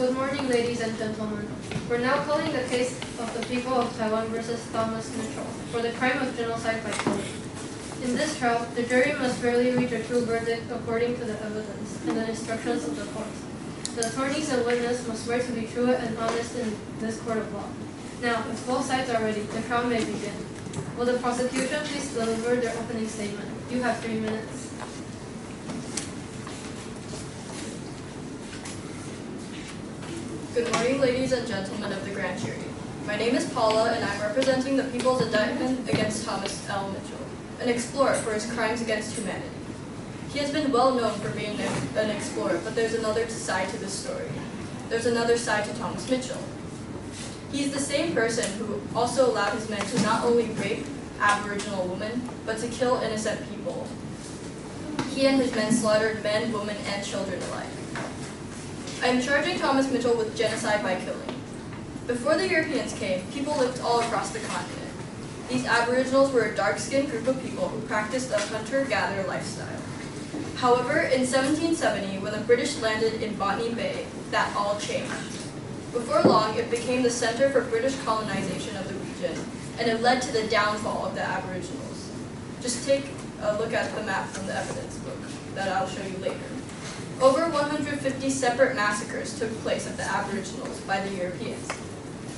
Good morning, ladies and gentlemen. We're now calling the case of the people of Taiwan versus Thomas Mitchell for the crime of genocide by killing. In this trial, the jury must fairly reach a true verdict according to the evidence and the instructions of the court. The attorneys and witness must swear to be true and honest in this court of law. Now, if both sides are ready, the trial may begin. Will the prosecution please deliver their opening statement? You have 3 minutes. Good morning, ladies and gentlemen of the grand jury. My name is Paula, and I'm representing the people's indictment against Thomas L. Mitchell, an explorer for his crimes against humanity. He has been well known for being an explorer, but there's another side to this story. There's another side to Thomas Mitchell. He's the same person who also allowed his men to not only rape Aboriginal women, but to kill innocent people. He and his men slaughtered men, women, and children alike. I am charging Thomas Mitchell with genocide by killing. Before the Europeans came, people lived all across the continent. These Aboriginals were a dark-skinned group of people who practiced a hunter-gatherer lifestyle. However, in 1770, when the British landed in Botany Bay, that all changed. Before long, it became the center for British colonization of the region, and it led to the downfall of the Aboriginals. Just take a look at the map from the evidence book that I'll show you later. Over 150 separate massacres took place of the Aboriginals by the Europeans.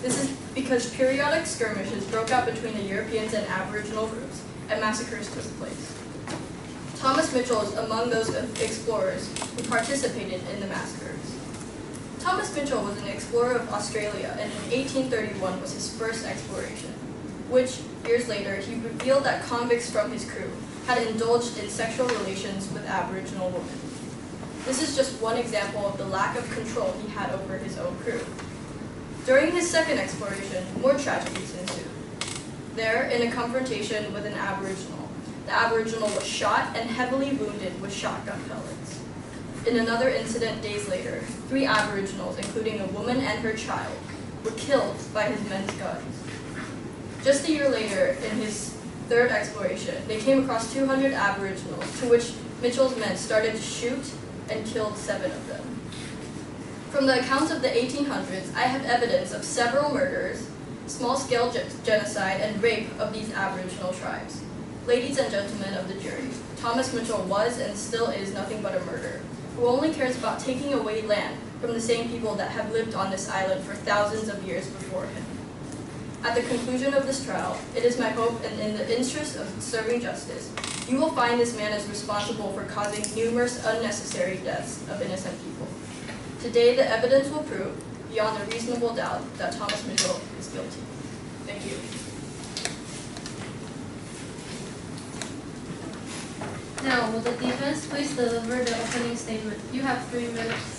This is because periodic skirmishes broke out between the Europeans and Aboriginal groups, and massacres took place. Thomas Mitchell is among those explorers who participated in the massacres. Thomas Mitchell was an explorer of Australia, and in 1831 was his first exploration, which, years later, he revealed that convicts from his crew had indulged in sexual relations with Aboriginal women. This is just one example of the lack of control he had over his own crew. During his second exploration, more tragedies ensued. There, in a confrontation with an Aboriginal, the Aboriginal was shot and heavily wounded with shotgun pellets. In another incident days later, 3 Aboriginals, including a woman and her child, were killed by his men's guns. Just a year later, in his third exploration, they came across 200 Aboriginals, to which Mitchell's men started to shoot and killed 7 of them. From the accounts of the 1800s, I have evidence of several murders, small-scale genocide, and rape of these Aboriginal tribes. Ladies and gentlemen of the jury, Thomas Mitchell was and still is nothing but a murderer, who only cares about taking away land from the same people that have lived on this island for thousands of years before him. At the conclusion of this trial, it is my hope, and in the interest of serving justice, you will find this man is responsible for causing numerous unnecessary deaths of innocent people. Today, the evidence will prove, beyond a reasonable doubt, that Thomas Mitchell is guilty. Thank you. Now, will the defense please deliver the opening statement? You have 3 minutes.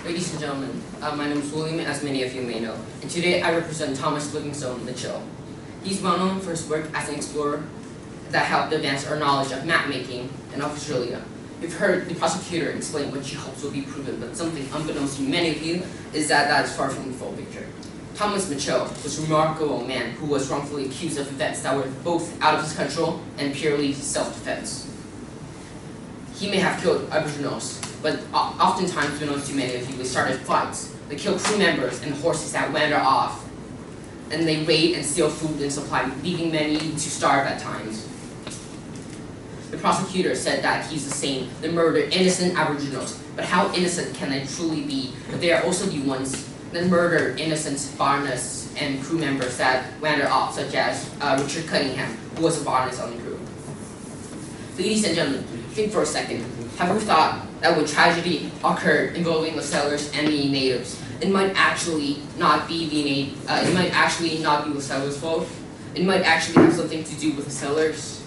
Ladies and gentlemen, my name is William, as many of you may know, and today I represent Thomas Livingstone Mitchell. He's well known for his work as an explorer that helped advance our knowledge of map making in Australia. You've heard the prosecutor explain what she hopes will be proven, but something unbeknownst to many of you is that is far from the full picture. Thomas Mitchell was a remarkable man who was wrongfully accused of events that were both out of his control and purely self-defense. He may have killed Aboriginals, but oftentimes, unbeknownst to many of you, they started fights. They killed crew members and horses that wander off. And they raid and steal food and supply, leaving many to starve at times. The prosecutor said that he's the same that murdered innocent Aboriginals. But how innocent can they truly be if they are also the ones that murder innocent foreigners and crew members that wander off, such as Richard Cunningham, who was a botanist on the crew? Ladies and gentlemen, think for a second. Have you thought that when tragedy occurred involving the settlers and the natives, it might actually not be the settlers' fault? It might actually have something to do with the settlers.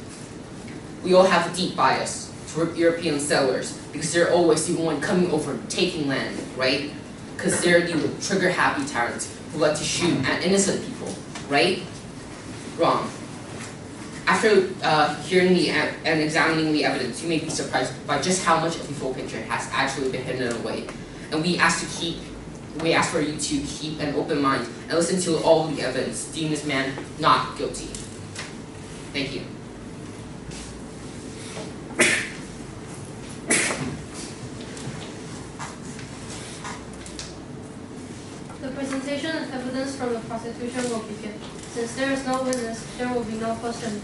We all have a deep bias toward European settlers because they're always the one coming over taking land, right? Because they're the trigger-happy tyrants who like to shoot at innocent people, right? Wrong. After hearing and examining the evidence, you may be surprised by just how much of the full picture has actually been hidden away. And we ask for you to keep an open mind and listen to all the evidence, deem this man not guilty. Thank you. evidence from the prosecution will begin. Since there is no witness, there will be no question.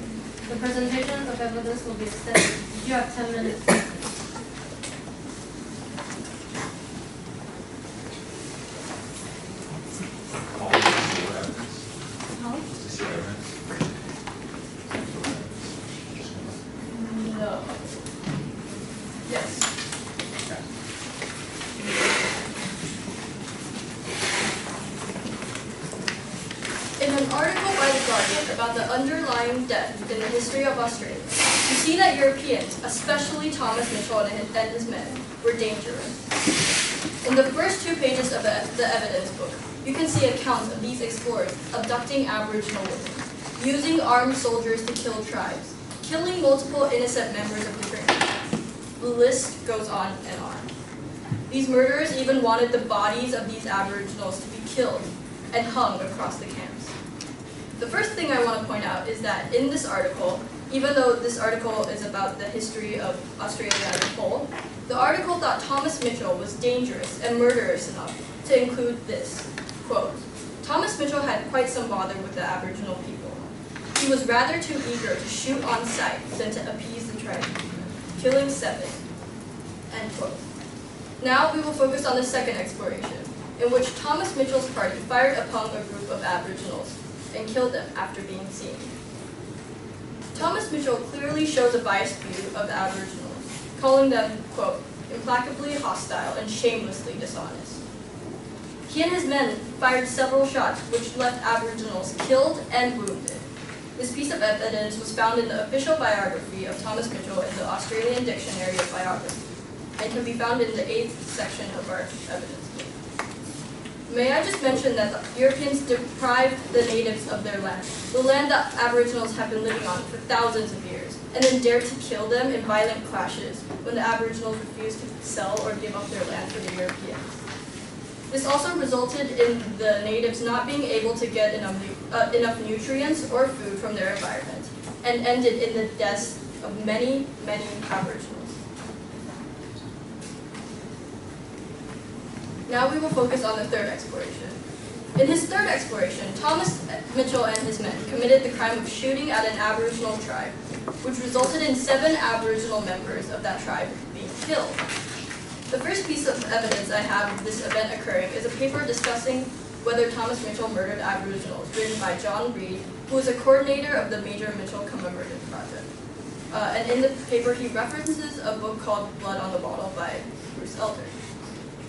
The presentation of evidence will be extended. You have 10 minutes. No. Yes. In an article by The Guardian about the underlying debt in the history of Australia, you see that Europeans, especially Thomas Mitchell and his men, were dangerous. In the first 2 pages of the evidence book, you can see accounts of these explorers abducting Aboriginal women, using armed soldiers to kill tribes, killing multiple innocent members of the community. The list goes on and on. These murderers even wanted the bodies of these Aboriginals to be killed and hung across the camps. The first thing I want to point out is that in this article, even though this article is about the history of Australia as a whole, the article thought Thomas Mitchell was dangerous and murderous enough to include this, quote, Thomas Mitchell had quite some bother with the Aboriginal people. He was rather too eager to shoot on sight than to appease the tribe, killing 7, end quote. Now we will focus on the second exploration, in which Thomas Mitchell's party fired upon a group of Aboriginals and killed them after being seen. Thomas Mitchell clearly shows a biased view of Aboriginals, calling them, quote, implacably hostile and shamelessly dishonest. He and his men fired several shots which left Aboriginals killed and wounded. This piece of evidence was found in the official biography of Thomas Mitchell in the Australian Dictionary of Biography, and can be found in the 8th section of our evidence book. May I just mention that the Europeans deprived the natives of their land, the land that Aboriginals have been living on for thousands of years, and then dared to kill them in violent clashes when the Aboriginals refused to sell or give up their land to the Europeans. This also resulted in the natives not being able to get enough nutrients or food from their environment, and ended in the deaths of many, many Aboriginals. Now we will focus on the third exploration. In his third exploration, Thomas Mitchell and his men committed the crime of shooting at an Aboriginal tribe, which resulted in 7 Aboriginal members of that tribe being killed. The first piece of evidence I have of this event occurring is a paper discussing whether Thomas Mitchell murdered Aboriginals, written by John Reed, who was a coordinator of the Major Mitchell Commemorative Project. And in the paper, he references a book called Blood on the Bottle by Bruce Elder.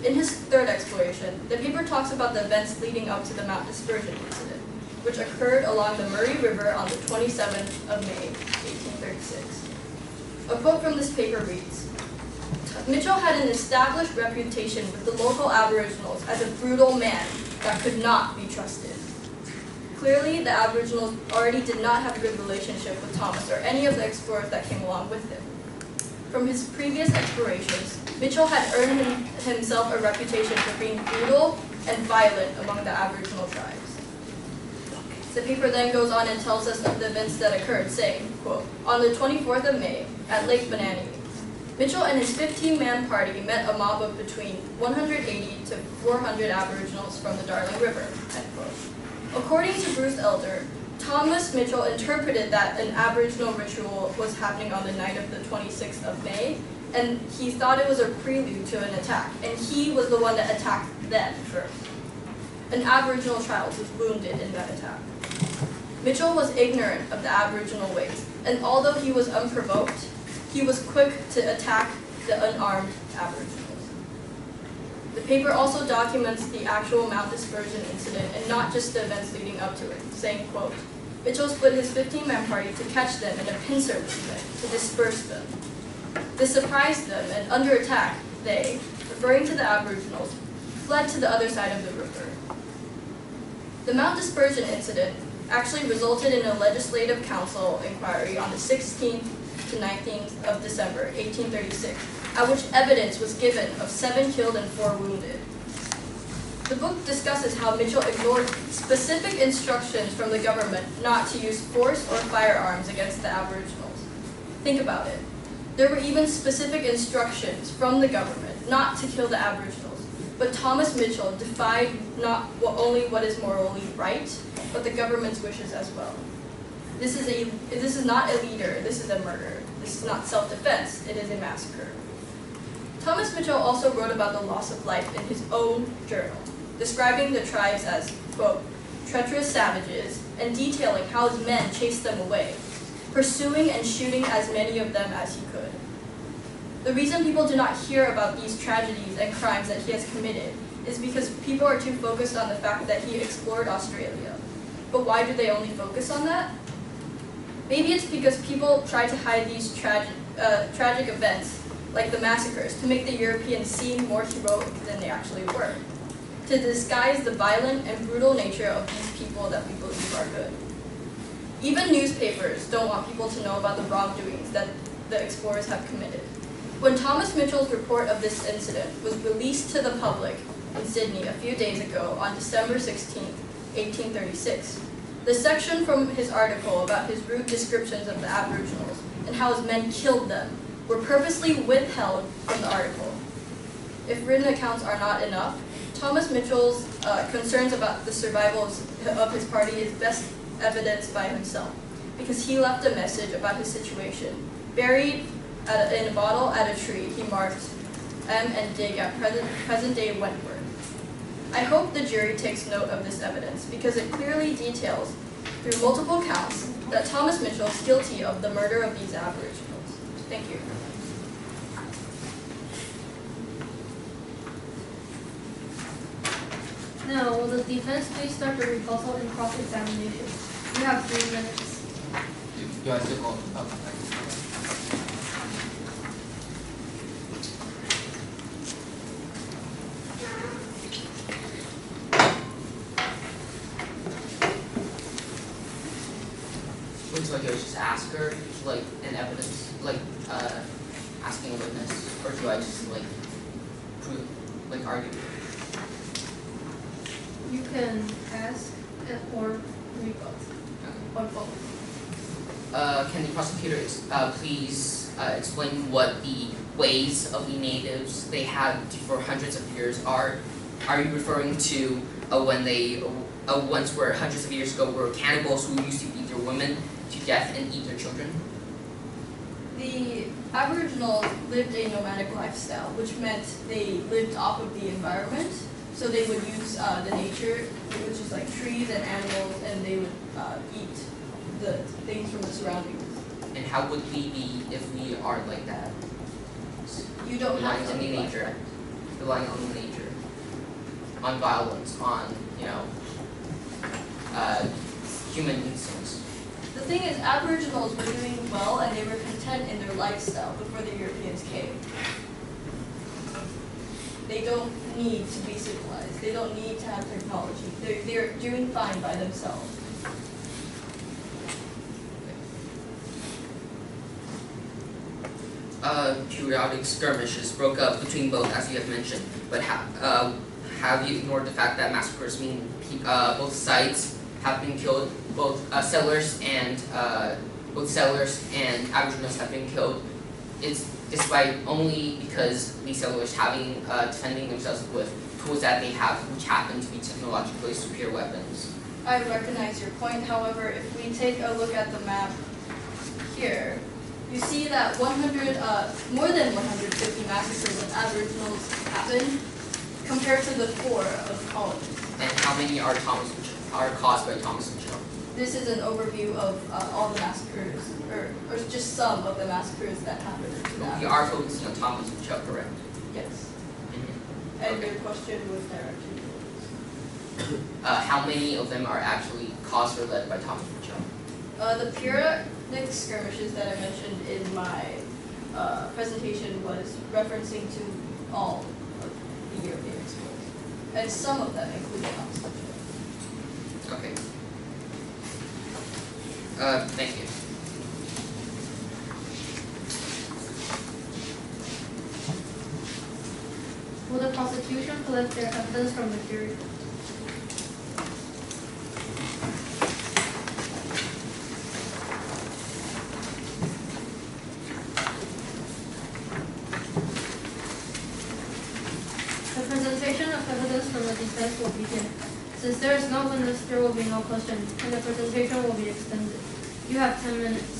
In his third exploration, the paper talks about the events leading up to the Mount Dispersion incident, which occurred along the Murray River on the 27th of May, 1836. A quote from this paper reads, Mitchell had an established reputation with the local Aboriginals as a brutal man that could not be trusted. Clearly, the Aboriginals already did not have a good relationship with Thomas or any of the explorers that came along with him. From his previous explorations, Mitchell had earned himself a reputation for being brutal and violent among the Aboriginal tribes. The paper then goes on and tells us of the events that occurred, saying, quote, on the 24th of May, at Lake Banani, Mitchell and his 15-man party met a mob of between 180 to 400 Aboriginals from the Darling River, end quote. According to Bruce Elder, Thomas Mitchell interpreted that an Aboriginal ritual was happening on the night of the 26th of May, and he thought it was a prelude to an attack, and he was the one that attacked them first. An Aboriginal child was wounded in that attack. Mitchell was ignorant of the Aboriginal ways, and although he was unprovoked, he was quick to attack the unarmed Aboriginals. The paper also documents the actual Mount Dispersion incident and not just the events leading up to it, saying, quote, Mitchell split his 15-man party to catch them in a pincer movement to disperse them. This surprised them, and under attack, they, referring to the Aboriginals, fled to the other side of the river. The Mount Dispersion incident actually resulted in a Legislative Council inquiry on the 16th to 19th of December, 1836, at which evidence was given of 7 killed and 4 wounded. The book discusses how Mitchell ignored specific instructions from the government not to use force or firearms against the Aboriginals. Think about it. There were even specific instructions from the government not to kill the Aboriginals, But Thomas Mitchell defied not only what is morally right, but the government's wishes as well. This is not a leader, this is a murder. This is not self-defense, it is a massacre. Thomas Mitchell also wrote about the loss of life in his own journal, describing the tribes as, quote, treacherous savages, and detailing how his men chased them away, pursuing and shooting as many of them as he could. The reason people do not hear about these tragedies and crimes that he has committed is because people are too focused on the fact that he explored Australia. But why do they only focus on that? Maybe it's because people try to hide these tragic events, like the massacres, to make the Europeans seem more heroic than they actually were, to disguise the violent and brutal nature of these people that we believe are good. Even newspapers don't want people to know about the wrongdoings that the explorers have committed. When Thomas Mitchell's report of this incident was released to the public in Sydney a few days ago on December 16, 1836, the section from his article about his rude descriptions of the Aboriginals and how his men killed them were purposely withheld from the article. If written accounts are not enough, Thomas Mitchell's concerns about the survival of his party is best evidenced by himself, because he left a message about his situation, buried in a bottle at a tree he marked M and Dig at present-day Wentworth. I hope the jury takes note of this evidence because it clearly details, through multiple counts, that Thomas Mitchell is guilty of the murder of these Aboriginals. Thank you. Now, will the defense please start the rebuttal and cross-examination? You have 3 minutes. Do I still call? So like, do I just ask her, like, an evidence, like, asking a witness, or do I just, like, prove, like, argue? You can ask or rebut, or both. Can the prosecutor please explain what the ways of the natives they had for hundreds of years are? Are you referring to when they once were hundreds of years ago were cannibals who used to eat their women to death and eat their children? The Aboriginals lived a nomadic lifestyle, which meant they lived off of the environment. So they would use the nature, which is like trees and animals, and they would eat the things from the surroundings. And how would we be if we aren't like that? You don't have to Relying on the be like nature, that. relying on the nature, on violence, on human instincts. The thing is, Aboriginals were doing well and they were content in their lifestyle before the Europeans came. They don't need to be civilized. They don't need to have technology. They're doing fine by themselves. Periodic skirmishes broke up between both, as you have mentioned, but have you ignored the fact that massacres mean both sides have been killed, both settlers and Aboriginals have been killed? It's despite only because these settlers defending themselves with tools that they have, which happen to be technologically superior weapons. I recognize your point. However, if we take a look at the map here, you see that more than 150 massacres of Aboriginals happened compared to the 4 of colonists. And how many are caused by Thomas Mitchell? This is an overview of all the massacres, or just some of the massacres that happened to We Aboriginals. are focusing on Thomas Mitchell, correct? Yes. Mm-hmm. And Okay. your question was directed towards. How many of them are actually caused or led by Thomas Mitchell? The periodic skirmishes that I mentioned in my presentation was referencing to all of the European explorers, and some of them including Thomas Mitchell. Okay. Thank you. Will the prosecution collect their evidence from the jury? The presentation defense will begin. Since there is no witness, there will be no question, and the presentation will be extended. You have 10 minutes.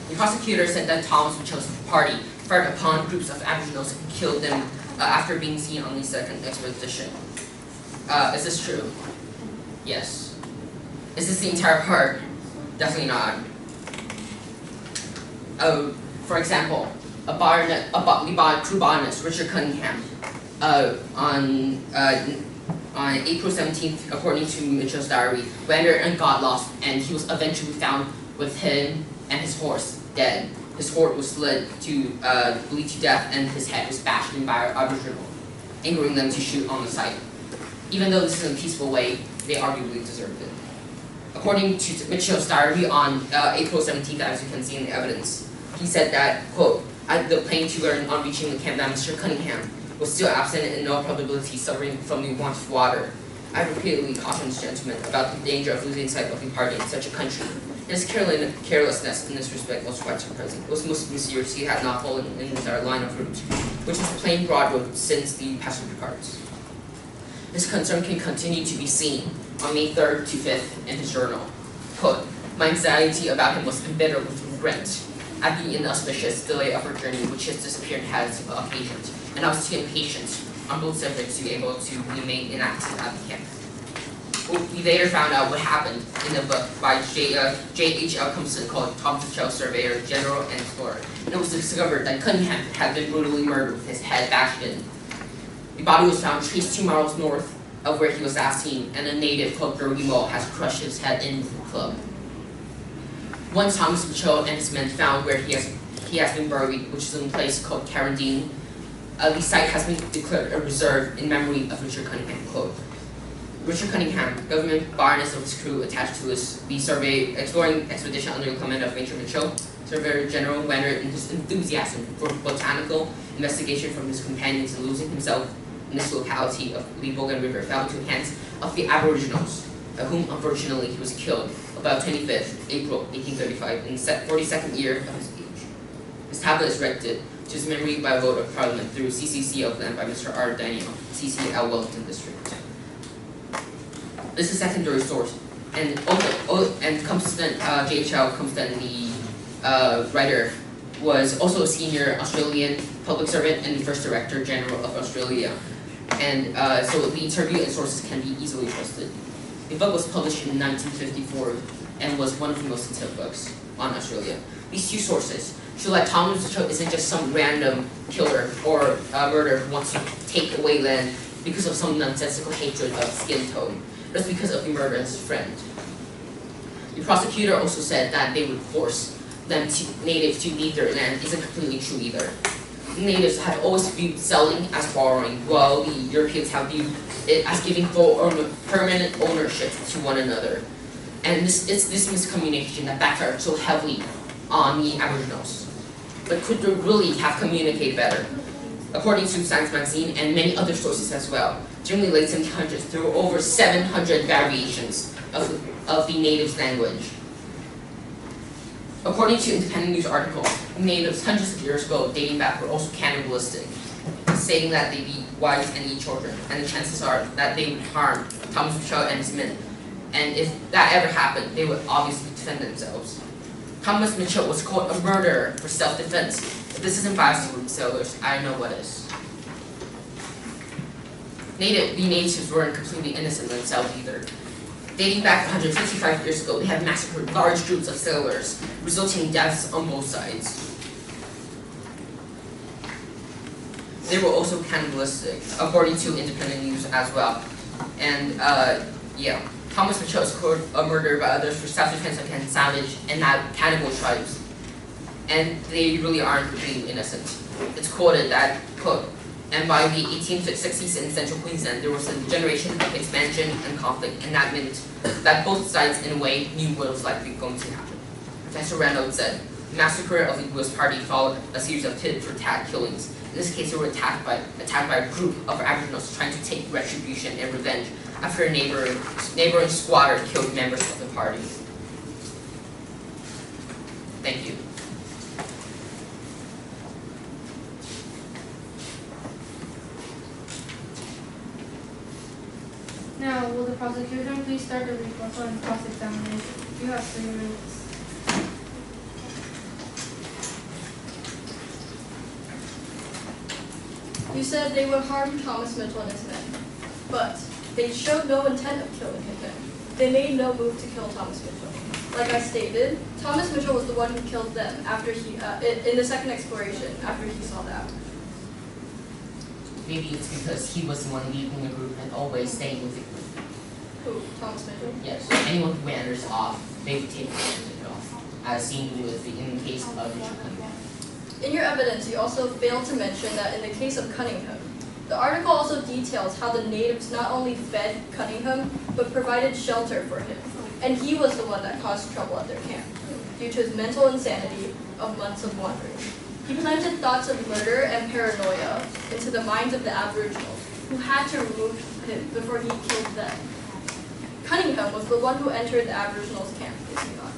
The prosecutor said that Thomas Mitchell's party fired upon groups of Aboriginals and killed them after being seen on the second expedition. Is this true? Yes. Is this the entire part? Definitely not. For example, the crew botanist Richard Cunningham on April 17th, according to Mitchell's diary, wandered and got lost, and he was eventually found with him and his horse dead. His horse was led to bleed to death, and his head was bashed in by Aboriginal, angering them to shoot on the site. Even though this is in a peaceful way, they arguably deserved it. According to Mitchell's diary on April 17th, as you can see in the evidence, he said that, quote, "The plane to learn on reaching the camp that Mr. Cunningham was still absent and in no probability suffering from the want of water. I repeatedly cautioned this gentleman about the danger of losing sight of the party in such a country. His carelessness in this respect was quite surprising. It was most mysterious he had not fallen in with our line of route, which is a plain broad road since the passenger cars. This concern can continue to be seen on May 3rd to 5th in his journal. Quote, "My anxiety about him was embittered with regret at the inauspicious delay of our journey which his disappearance has occasioned, and I was too impatient on both subjects to be able to remain inactive at the camp." We later found out what happened in a book by J.H.L. Compson called Thomas Mitchell, Surveyor, General, and Explorer. And it was discovered that Cunningham had been brutally murdered with his head bashed in. The body was found traced 2 miles north of where he was last seen, and a native called Gerwie Mo has crushed his head in with a club. Once Thomas Mitchell and his men found where he has been buried, which is in a place called Carradine, the site has been declared a reserve in memory of Richard Cunningham. Quote, "Richard Cunningham, government botanist of his crew attached to the exploring expedition under the command of Major Mitchell, Surveyor General, wandered in his enthusiasm for botanical investigation from his companions and losing himself in this locality of the Bogan River, fell into the hands of the Aboriginals, by whom unfortunately he was killed about 25th April 1835 in the 42nd year of his age. His tablet is erected to his memory by a vote of Parliament through CCC of land by Mr. R. Daniel, CCL Wellington District." This is a secondary source, and Compton, J.H.L. Compton, the writer, was also a senior Australian public servant and the first Director General of Australia, and so the interview and sources can be easily trusted. The book was published in 1954 and was one of the most detailed books on Australia. These two sources show that Thomas Mitchell isn't just some random killer or murderer who wants to take away land because of some nonsensical hatred of skin tone. That's because of the murder of his friend. The prosecutor also said that they would force natives to leave their land isn't completely true either. The natives had always viewed selling as borrowing, while the Europeans have viewed it as giving full or permanent ownership to one another. And it's this miscommunication that backfired so heavily on the Aboriginals. But could they really have communicated better? According to Science Magazine and many other sources as well, during the late 1700s, there were over 700 variations of the natives' language. According to independent news articles, natives hundreds of years ago, dating back, were also cannibalistic, stating that they eat wives and eat children, and the chances are that they would harm Thomas Mitchell and his men. And if that ever happened, they would obviously defend themselves. Thomas Mitchell was called a murderer for self-defense. If this isn't biased toward sailors, I don't know what is. The natives weren't completely innocent themselves either. Dating back 155 years ago, they had massacred large groups of sailors, resulting in deaths on both sides. They were also cannibalistic, according to independent news as well. And yeah, Thomas Mitchell was called a murderer by others for self-defense against savage and not cannibal tribes. And they really aren't completely innocent. It's quoted that, quote, And by the 1860s in central Queensland, there was a generation of expansion and conflict, and that meant that both sides, in a way, knew what was likely going to happen. Professor Randall said, the massacre of the West Party followed a series of tit-for-tat killings. In this case, they were attacked by a group of Aboriginals trying to take retribution and revenge after a neighboring squatter killed members of the party. Thank you. Now, will the prosecution please start the rebuttal and cross-examination? You have 3 minutes. You said they would harm Thomas Mitchell and his men, but they showed no intent of killing his men. They made no move to kill Thomas Mitchell. Like I stated, Thomas Mitchell was the one who killed them after he, in the second exploration, after he saw the Aboriginals. Maybe it's because he was the one leading the group and always staying with the group. Who? Thomas Mitchell? Yes, anyone who wanders off, they would take advantage of, as seen with in the case of Richard Cunningham. In your evidence, you also failed to mention that in the case of Cunningham, the article also details how the natives not only fed Cunningham, but provided shelter for him. And he was the one that caused trouble at their camp, due to his mental insanity of months of wandering. He planted thoughts of murder and paranoia into the minds of the Aboriginals, who had to remove him before he killed them. Cunningham was the one who entered the Aboriginals' camp, is he not?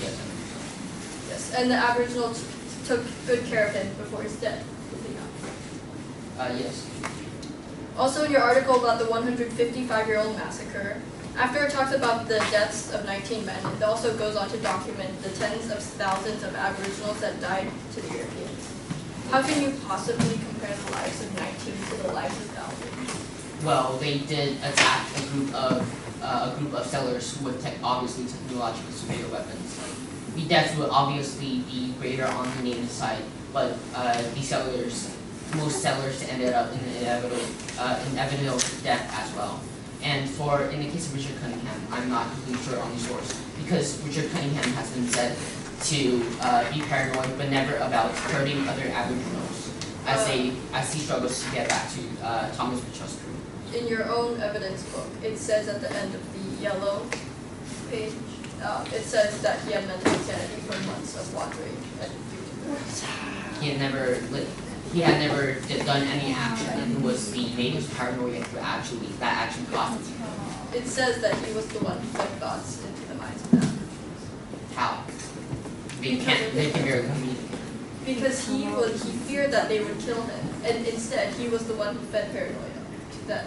Yes. Yes, and the Aboriginals took good care of him before his death, is he not? Yes. Also in your article about the 155-year-old massacre, after it talks about the deaths of 19 men, it also goes on to document the tens of thousands of Aboriginals that died to the Europeans. How can you possibly compare the lives of 19 to the lives of thousands? Well, they did attack a group of settlers who would obviously technologically superior weapons. The deaths would obviously be greater on the native side, but most settlers ended up in an inevitable death as well. And in the case of Richard Cunningham, I'm not completely sure on the source, because Richard Cunningham has been said to be paranoid, but never about hurting other Aboriginals as he struggles to get back to Thomas Mitchell's crew. In your own evidence book, it says at the end of the yellow page, it says that he had mental insanity for months of wandering. He had never done any action, and it was the natives' paranoia that actually caused it. It says that he was the one who put thoughts into the minds of them. How? They can barely communicate. Because he feared that they would kill him, and instead he was the one who fed paranoia that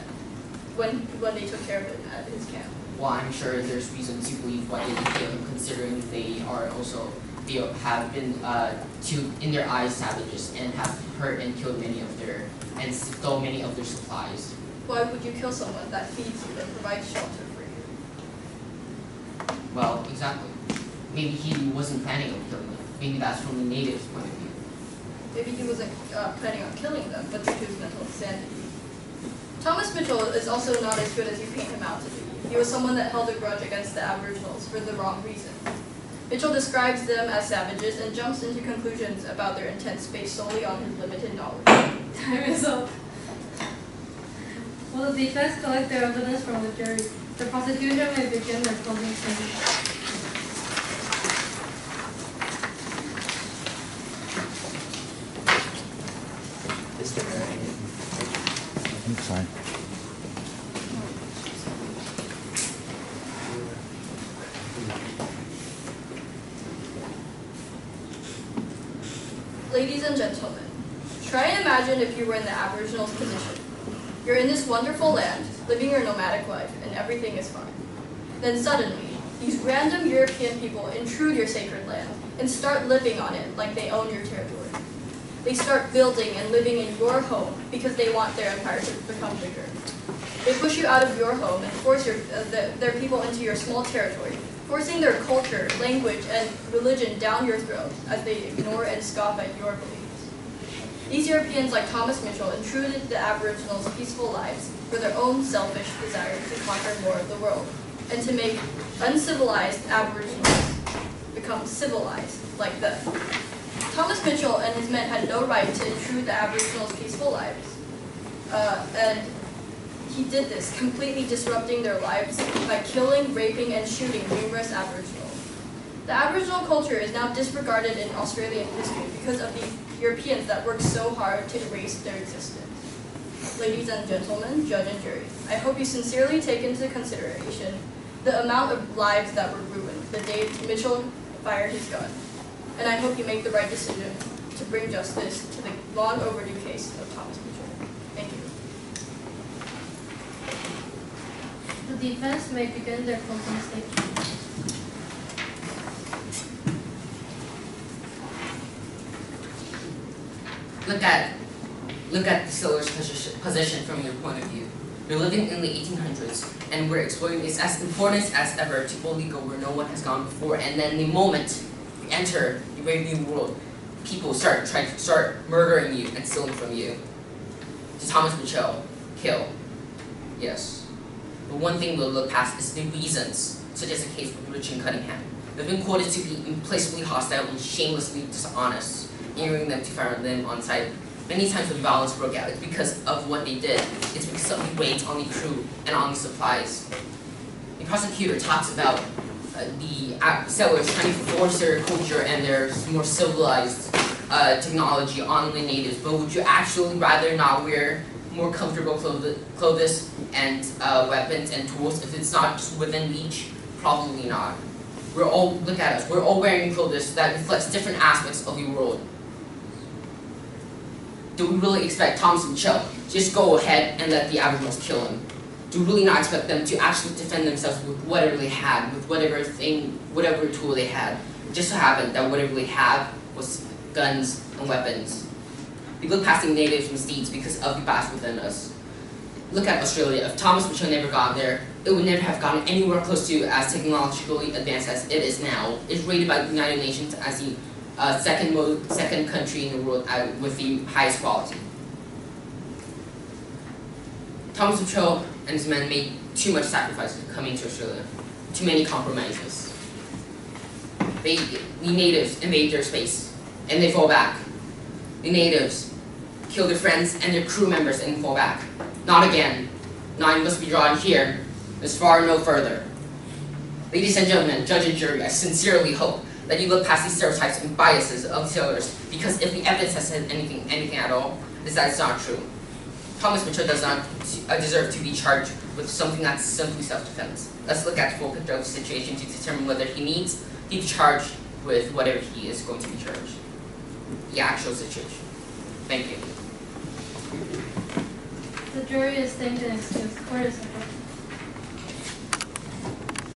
when they took care of him at his camp. Well, I'm sure there's reason to believe why they did kill him, considering they have been in their eyes savages and have hurt and killed and stole many of their supplies. Why would you kill someone that feeds you and provides shelter for you? Well, exactly. Maybe he wasn't planning on killing them. Maybe that's from the natives' point of view. Maybe he wasn't planning on killing them, but due to his mental insanity. Thomas Mitchell is also not as good as you paint him out to be. He was someone that held a grudge against the Aboriginals for the wrong reason. Mitchell describes them as savages and jumps into conclusions about their intents based solely on his limited knowledge. Time is up. Will the defense collect their evidence from the jury? The prosecution may begin their closing statement. Sorry. Ladies and gentlemen, try and imagine if you were in the Aboriginals' position. You're in this wonderful land, living your nomadic life, and everything is fine. Then suddenly, these random European people intrude your sacred land and start living on it like they own your territory. They start building and living in your home because they want their empire to become bigger. They push you out of your home and force their people into your small territory, forcing their culture, language, and religion down your throat as they ignore and scoff at your beliefs. These Europeans, like Thomas Mitchell, intruded the Aboriginals' peaceful lives for their own selfish desire to conquer more of the world, and to make uncivilized Aboriginals become civilized like them. Thomas Mitchell and his men had no right to intrude the Aboriginals' peaceful lives. And he did this, completely disrupting their lives by killing, raping, and shooting numerous Aboriginals. The Aboriginal culture is now disregarded in Australian history because of the Europeans that worked so hard to erase their existence. Ladies and gentlemen, judge and jury, I hope you sincerely take into consideration the amount of lives that were ruined the day Mitchell fired his gun. And I hope you make the right decision to bring justice to the long overdue case of Thomas Mitchell. Thank you. The defense may begin their closing statement. Look at the seller's position from your point of view. You're living in the 1800s, and where exploring is as important as ever to boldly go where no one has gone before. And then the moment you enter the brave new world, people start murdering you and stealing from you. Does Thomas Mitchell kill? Yes. But one thing we'll look past is the reasons, such as the case with Richard Cunningham. They've been quoted to be implacably hostile and shamelessly dishonest, ordering them to fire them on sight. Many times when violence broke out, it's because of what they did. It's because of the weight on the crew and on the supplies. The prosecutor talks about the settlers trying to force their culture and their more civilized technology on the natives, but would you actually rather not wear more comfortable clothes and weapons and tools if it's not just within reach? Probably not. Look at us, we're all wearing clothes that reflects different aspects of the world. Do we really expect Thomas Mitchell to just go ahead and let the Aboriginals kill him? Do we really not expect them to actually defend themselves with whatever they had, with whatever tool they had? It just so happened that whatever they had was guns and weapons. We look past the natives' misdeeds because of the past within us. Look at Australia. If Thomas Mitchell never got there, it would never have gotten anywhere close to as technologically advanced as it is now. It's rated by the United Nations as the second country in the world with the highest quality. Thomas Mitchell and his men made too much sacrifice coming to Australia, too many compromises. The natives invade their space, and they fall back. The natives kill their friends and their crew members and fall back. Not again. Line must be drawn here, as far no further. Ladies and gentlemen, judge and jury, I sincerely hope that you look past these stereotypes and biases of sailors, because if the evidence has said anything at all, is that it's not true. Thomas Mitchell does not deserve to be charged with something that's simply self-defense. Let's look at the full picture of the situation to determine whether he needs to be charged with whatever he is going to be charged. The actual situation. Thank you. The jury is thanked and excused. Court is adjourned.